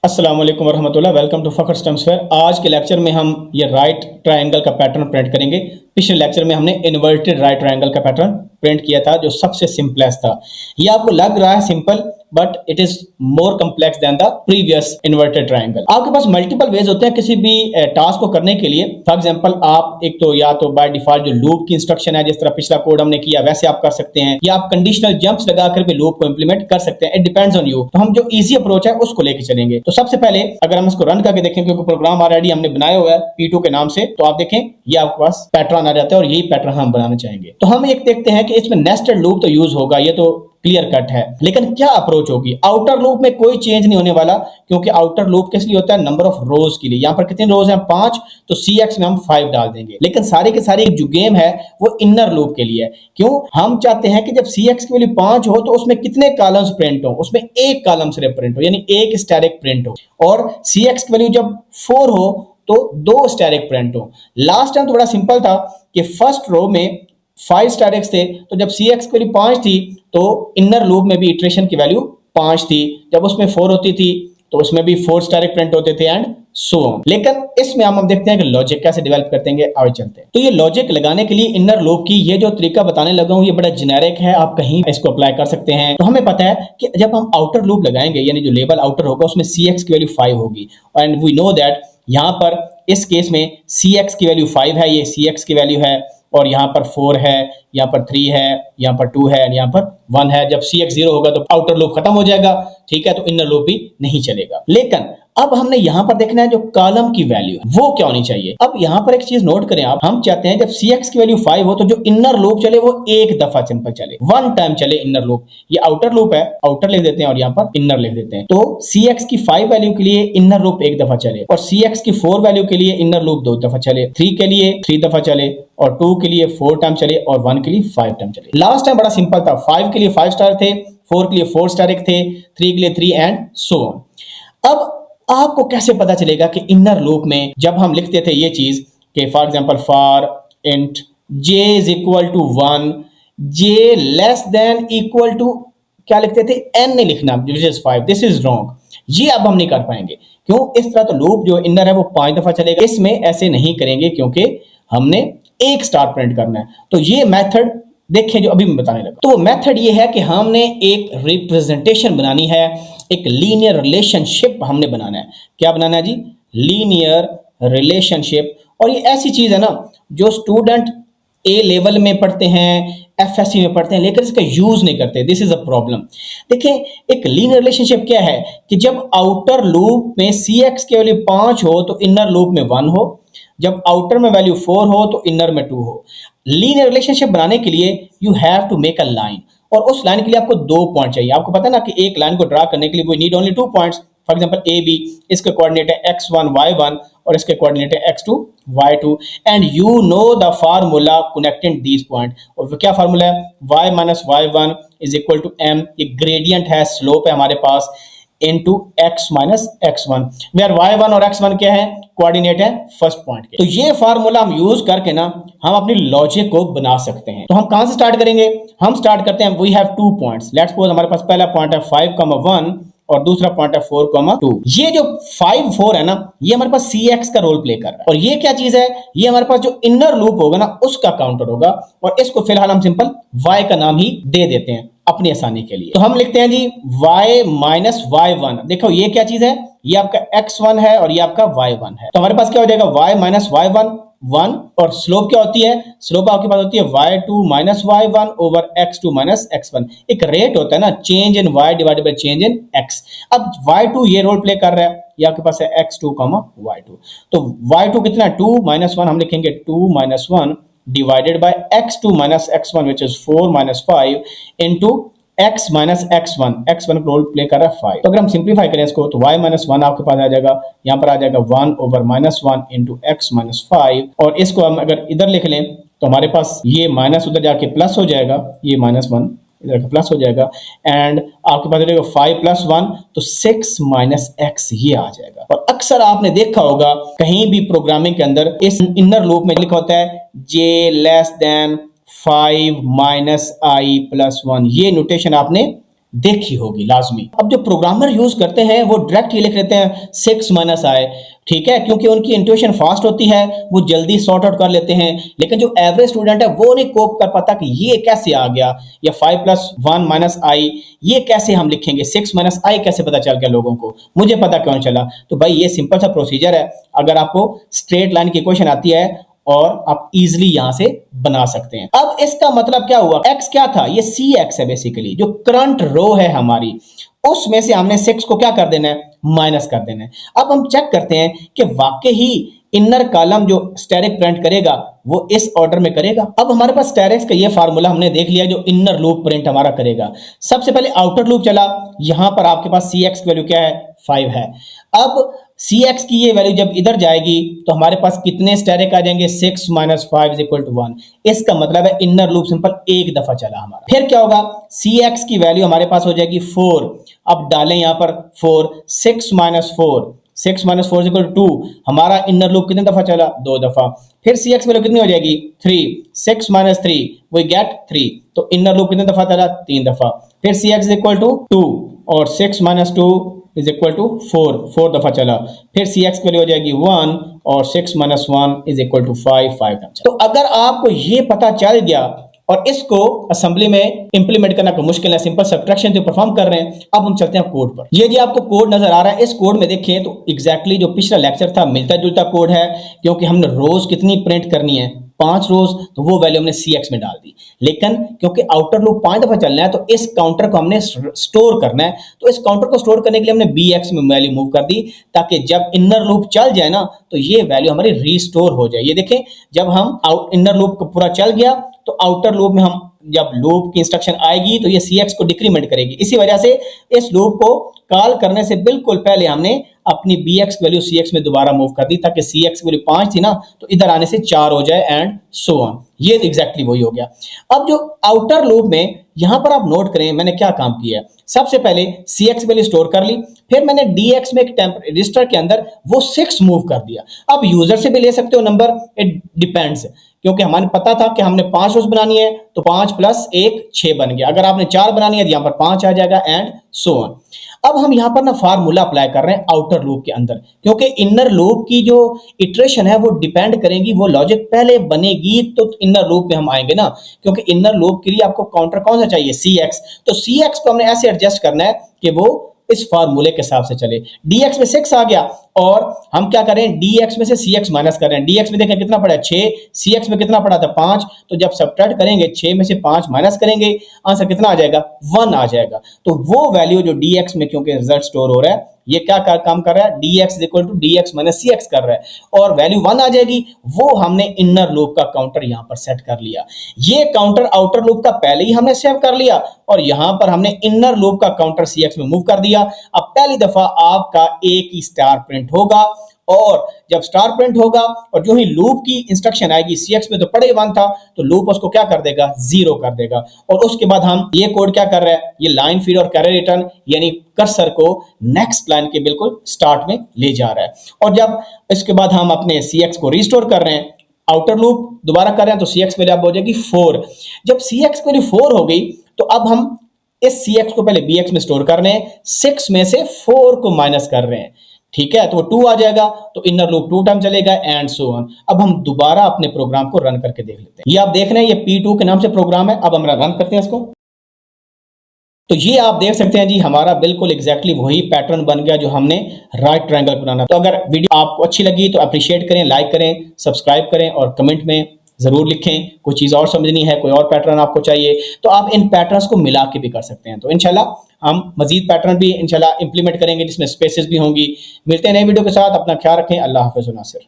अस्सलाम वालेकुम वरहमतुल्लाह। वेलकम टू फ़खर स्टम्स फेयर। आज के लेक्चर में हम ये राइट ट्रायंगल का पैटर्न प्रिंट करेंगे। पिछले लेक्चर में हमने इन्वर्टेड राइट ट्रायंगल का पैटर्न प्रिंट किया था जो सबसे सिंपलेस्ट था। ये आपको लग रहा है simple but it is more complex than the previous inverted triangle. आपके पास मल्टीपल वेज होते हैं किसी भी टास्क को करने के लिए। फॉर एग्जांपल आप एक तो या तो बाय डिफॉल्ट जो लूप की इंस्ट्रक्शन है, जिस तरह पिछला कोड हमने किया वैसे आप कर सकते हैं, या आप कंडीशनल जंप्स लगाकर भी लूप को इंप्लीमेंट कर सकते हैं। It depends on you. तो हम जो इजी अप्रोच है उसको लेके चलेंगे। तो सबसे पहले अगर हम इसको रन करके देखें, क्योंकि प्रोग्राम ऑलरेडी हमने बनाया हुआ है P2 के नाम से, तो आप देखें ये आपके पास पैटर्न आ जाता है और यही पैटर्न हम बनाना चाहेंगे। तो हम एक देखते हैं कि इसमें नेस्टेड लूप तो यूज होगा, ये तो क्लियर कट है, लेकिन क्या अप्रोच होगी। आउटर लूप में कोई चेंज नहीं होने वाला, क्योंकि आउटर लूप किस लिए होता है? नंबर ऑफ रोज के लिए। यहां पर कितने रोज हैं? 5, तो CX में हम 5 डाल देंगे। लेकिन सारी के सारी जो गेम है वो इनर लूप के लिए है। क्यों? हम चाहते हैं कि जब CX की वैल्यू 5 हो तो उसमें कितने कॉलम्स प्रिंट हो? उसमें एक कॉलम सिर्फ प्रिंट हो, यानी एक स्टैटिक प्रिंट हो। और CX की वैल्यू जब 4 हो तो 2 स्टैटिक प्रिंट हो। लास्ट टाइम तो बड़ा सिंपल था कि फर्स्ट रो में 5 स्टैटिक्स थे, तो जब CX की वैल्यू 5 थी तो इनर लूप में भी इटरेशन की वैल्यू 5 थी। जब उसमें 4 होती थी तो उसमें भी 4 स्टैटिक प्रिंट होते थे एंड सो ऑन। लेकिन इसमें हम देखते हैं कि लॉजिक कैसे डेवलप करते हैं, आगे चलते हैं। तो ये लॉजिक लगाने के लिए इनर लूप की ये जो तरीका बताने लगा हूं ये बड़ा जेनेरिक है, आप कहीं इसको अप्लाई कर सकते हैं। तो हमें पता है कि जब हम आउटर लूप लगाएंगे, यानी जो लेबल आउटर होगा उसमें CX की वैल्यू 5 होगी, एंड वी नो दैट यहां पर इस केस में CX की वैल्यू 5 है, ये CX की वैल्यू है, और यहाँ पर 4 है, यहाँ पर 3 है, यहाँ पर 2 है, यहाँ पर 1 है। जब CX 0 होगा तो आउटर लूप खत्म हो जाएगा, ठीक है, तो इनर लूप भी नहीं चलेगा। लेकिन अब हमने यहां पर देखना है जो कॉलम की वैल्यू है वो क्या होनी चाहिए। अब यहां पर एक चीज नोट करें आप, हम चाहते हैं जब CX की वैल्यू 5 हो तो जो इनर लूप चले वो एक दफा सिंपल चले, 1 टाइम चले इनर लूप। ये आउटर लूप है, आउटर लिख देते हैं और यहां पर इनर लिख देते हैं। तो CX की 5 वैल्यू के लिए इनर लूप एक दफा चले, और CX की 4 वैल्यू के लिए इनर लूप 2 दफा चले, 3 के लिए 3 दफा चले, और 2 के लिए 4 टाइम चले, और 1 के लिए 5 टाइम चले। लास्ट टाइम बड़ा सिंपल था, 5 के लिए 5 स्टार थे, 4 के लिए 4 स्टैटिक थे, 3 के लिए 3 एंड सो ऑन। अब आपको कैसे पता चलेगा कि इनर लूप में जब हम लिखते थे ये चीज कि for example for int j is equal to 1, j less than equal to क्या लिखते थे? n नहीं लिखना, this is 5, this is wrong. ये अब हम नहीं कर पाएंगे। क्यों? इस तरह तो लूप जो इनर है वो 5 दफा चलेगा, इसमें ऐसे नहीं करेंगे क्योंकि हमने एक स्टार प्रिंट करना है। तो ये मेथड देखें जो अभी मैं बताने लगा। तो वो मेथड ये है कि हमने एक रिप्रेजेंटेशन बनानी है, एक लीनियर रिलेशनशिप हमने बनाना है। क्या बनाना है जी? Linear relationship. और ये ऐसी चीज है ना जो स्टूडेंट A लेवल में पढ़ते हैं, FSC में पढ़ते हैं, लेकिन इसका यूज नहीं करते। This is a problem. देखें, एक लीनियर रिलेशनशिप क्या है कि जब आउटर लूप में CX की वैल्यू 5 हो तो इनर लूप में 1 हो, जब आउटर में वैल्यू 4 हो तो इनर में 2 हो। लीनियर रिलेशनशिप बनाने के लिए you have to make a line, और उस लाइन के लिए आपको 2 पॉइंट चाहिए। आपको पता है ना कि एक लाइन को ड्रा करने के लिए we need only 2 points. For example AB, इसके कोऑर्डिनेट है x1 y1 और इसके कोऑर्डिनेट है x2 y2, and you know the formula connecting these point. और क्या फार्मूला है? y minus y1 is equal to m, ये ग्रेडियंट है, स्लोप है हमारे पास, into x minus x1, where y1 और x1 क्या है? कोऑर्डिनेट है फर्स्ट पॉइंट के। तो ये फार्मूला हम यूज करके ना हम अपनी लॉजिक को बना सकते हैं। तो हम कहां से स्टार्ट करेंगे? हम स्टार्ट करते हैं, we have 2 points. Let's suppose हमारे पास पहला पॉइंट है 5,1 और दूसरा पॉइंट है 4,2। ये जो 5 4 है ना, ये हमारे पास CX का रोल प्ले कर रहा है। और ये क्या चीज है? ये हमारे पास जो इनर लूप होगा ना उसका काउंटर होगा, और इसको फिलहाल हम सिंपल y का नाम ही दे देते हैं अपनी आसानी के लिए। तो हम लिखते हैं जी y माइनस y1। देखो ये क्या चीज है? ये आपका x1 है और ये आपका y1 है। तो हमारे पास क्या हो जाएगा? y माइनस y1 1, और स्लोप क्या होती है? स्लोप आपके पास होती है y2 minus y1 over x2 minus x1। एक रेट होता है ना, change in y divided by change in x। अब y2 ये रोल प्ले कर रहा है, ये आपके पास है x2 y2। तो y2 कितना है? 2 माइनस 1, हम लिखेंगे 2 minus 1 divided by x2 minus x1 which is 4 minus 5 into x minus x1। x1 role play कर रहा है 5। तो अगर हम सिंप्लीफाई करें इसको तो y माइनस 1 आपके पास आ जाएगा, यहाँ पर आ जाएगा 1 over minus 1 into x minus 5। और इसको हम अगर इधर लिख लें तो हमारे पास ये माइनस उधर जाके प्लस हो जाएगा, ये माइनस 1 इधर का प्लस हो जाएगा, एंड आपके पास जाएगा 5 प्लस 1 तो 6 माइनस x ये आ जाएगा। और अक्सर आपने देखा होगा कहीं भी प्रोग्रामिंग के अंदर इस इनर लूप में लिखा होता है j less then 5 minus i plus 1। ये नोटेशन आपने देखी होगी लाजमी। अब जो प्रोग्रामर यूज करते हैं वो डायरेक्ट ये लिख लेते हैं 6 माइनस आई, ठीक है, क्योंकि उनकी इंट्यूशन फास्ट होती है, वो जल्दी सॉर्ट आउट कर लेते हैं। लेकिन जो एवरेज स्टूडेंट है वो नहीं कोप कर पाता कि ये कैसे आ गया, या 5 प्लस 1 माइनस आई ये कैसे हम लिखेंगे, 6 माइनस आई कैसे पता चल गया लोगों को, मुझे पता क्यों चला। तो भाई ये सिंपल सा प्रोसीजर है, अगर आपको स्ट्रेट लाइन की इक्वेशन आती है और आप इजीली यहां से बना सकते हैं। अब इसका मतलब क्या हुआ, x क्या था, ये सी एक्स है बेसिकली, जो करंट रो है हमारी, उसमें से हमने 6 को क्या कर देना है, माइनस कर देना है। अब हम चेक करते हैं कि वाकई ही इनर कॉलम जो स्टैटिक प्रिंट करेगा वो इस ऑर्डर में करेगा। अब हमारे पास स्टैटिक्स का ये फार्मूला हमने देख लिया जो इनर लूप प्रिंट हमारा करेगा। सबसे पहले आउटर लूप चला, यहां पर आपके पास सी एक्स की वैल्यू क्या है, 5 है। अब सी एक्स की ये वैल्यू जब इधर जाएगी तो हमारे पास कितने स्टैटिक आ जाएंगे, 6 माइनस 5 इज इक्वल टू 1। इसका मतलब है इनर लूप सिंपल एक दफा चला हमारा। फिर क्या होगा, सी एक्स की वैल्यू हमारे पास हो जाएगी 4। अब डालें यहां पर 4, 6 माइनस 4, 6 माइनस 4 इक्वल टू 2। हमारा इनर लूप कितने दफा चला, 2 दफा। फिर सी एक्स वैल्यू कितनी हो जाएगी, 3, 6 माइनस 3 वी गेट 3। तो इनर लूप कितने दफा चला, 3 दफा। फिर सी एक्स इक्वल टू 2 और 6 माइनस 2 इज इक्वल टू 4 दफा चला। फिर सी एक्स की वैल्यू हो जाएगी 1 और 6 minus 1 is equal to 5 time. तो अगर आपको ये पता चल गया और इसको असेंबली में इंप्लीमेंट करना कोई मुश्किल है, सिंपल सब्ट्रैक्शन जो परफॉर्म कर रहे हैं। अब हम चलते हैं कोड पर। ये जी आपको कोड नजर आ रहा है, इस कोड में देखें तो एग्जैक्टली जो पिछला लेक्चर था मिलता जुलता कोड है, क्योंकि हमने रोज कितनी प्रिंट करनी है, 5 रोज, तो वो वैल्यू हमने सी एक्स में डाल दी। लेकिन क्योंकि आउटर लूप 5 दफा चलना है तो इस काउंटर को हमने स्टोर करना है, तो इस काउंटर को स्टोर करने के लिए हमने बी एक्स में वैल्यू मूव कर दी, ताकि जब इनर लूप चल जाए ना तो ये वैल्यू हमारी रीस्टोर हो जाए। ये देखें, जब हम इनर लूप पूरा चल गया तो आउटर लूप में हम जब लूप की इंस्ट्रक्शन आएगी तो ये सी एक्स को डिक्रीमेंट करेगी। इसी वजह से इस लूप को कॉल करने से बिल्कुल पहले हमने अपनी B x value C x में दोबारा मूव कर दी, ताकि सी एक्स वैल्यू 5 थी ना तो इधर आने से 4 हो जाए एंड सो ऑन। ये एग्जैक्टली वही हो गया। अब जो आउटर लूप में यहां पर आप नोट करें मैंने क्या काम किया है। सबसे पहले सी एक्स वैल्यू स्टोर कर ली, फिर मैंने डी एक्स में एक रजिस्टर के अंदर वो 6 मूव कर दिया। अब यूजर से भी ले सकते हो नंबर, इट डिपेंड्स, क्योंकि हमें पता था कि हमने 5 रोज बनानी है तो 5 प्लस 1 6 बन गया। अगर आपने 4 बनानी है तो यहां पर 5 आ जाएगा एंड सो ऑन। अब हम यहां पर ना फार्मूला अप्लाई कर रहे हैं आउटर लूप के अंदर, क्योंकि इनर लूप की जो इटरेशन है वो डिपेंड करेगी, वो लॉजिक पहले बनेगी तो इनर लूप पे हम आएंगे ना। क्योंकि इनर लूप के लिए आपको काउंटर कौन सा चाहिए, सी एक्स। तो सी एक्स को हमने ऐसे एडजस्ट करना है कि वो इस फार्मूले के हिसाब से चले। dx में 6 आ गया और हम क्या करें, dx में से cx माइनस कर रहे हैं। dx में देखें कितना पड़ा है 6, cx में कितना पड़ा था 5, तो जब सब्ट्रैक्ट करेंगे 6 में से 5 माइनस करेंगे, आंसर कितना आ जाएगा, 1 आ जाएगा। तो वो वैल्यू जो dx में क्योंकि रिजल्ट स्टोर हो रहा है, ये क्या काम कर रहा है, dx equal to dx minus cx कर रहा है और वैल्यू 1 आ जाएगी। वो हमने इनर लूप का काउंटर यहां पर सेट कर लिया। ये काउंटर आउटर लूप का पहले ही हमने सेव कर लिया और यहां पर हमने इनर लूप का काउंटर cx में मूव कर दिया। अब पहली दफा आपका एक ही स्टार प्रिंट होगा और जब स्टार प्रिंट होगा और जो ही लूप की इंस्ट्रक्शन आएगी cx में तो पड़े 1 था तो लूप उसको क्या कर देगा, 0 कर देगा। और उसके बाद हम ये कोड क्या कर रहे हैं, ये लाइन फीड और कैरी रिटर्न यानी कर्सर को नेक्स्ट लाइन के बिल्कुल स्टार्ट में ले जा रहा है। और जब इसके बाद हम अपने cx को रिस्टोर कर रहे हैं, आउटर लूप दोबारा कर रहे हैं तो cx वैल्यू अब हो जाएगी 4। जब cx वैल्यू 4 हो गई तो अब हम इस cx को पहले bx में स्टोर कर रहे हैं, 6 में से 4 को माइनस कर रहे हैं, ठीक है, तो 2 आ जाएगा, तो इनर लूप 2 टाइम चलेगा एंड सो ऑन। अब हम दोबारा अपने प्रोग्राम को रन करके देख लेते हैं। ये आप देख रहे हैं ये P2 के नाम से प्रोग्राम है। अब हम रन करते हैं इसको, तो ये आप देख सकते हैं जी हमारा बिल्कुल एग्जैक्टली वही पैटर्न बन गया जो हमने राइट ट्रायंगल बनाना। तो अगर वीडियो आपको अच्छी लगी तो अप्रिशिएट करें, लाइक करें, सब्सक्राइब करें और कमेंट में जरूर लिखें कोई चीज़ और समझनी है, कोई और पैटर्न आपको चाहिए तो आप इन पैटर्न्स को मिला के भी कर सकते हैं। तो इंशाल्लाह हम मजीद पैटर्न भी इंशाल्लाह इंप्लीमेंट करेंगे जिसमें स्पेसेस भी होंगी। मिलते हैं नई वीडियो के साथ, अपना ख्याल रखें, अल्लाह हाफ़िज़ नासिर।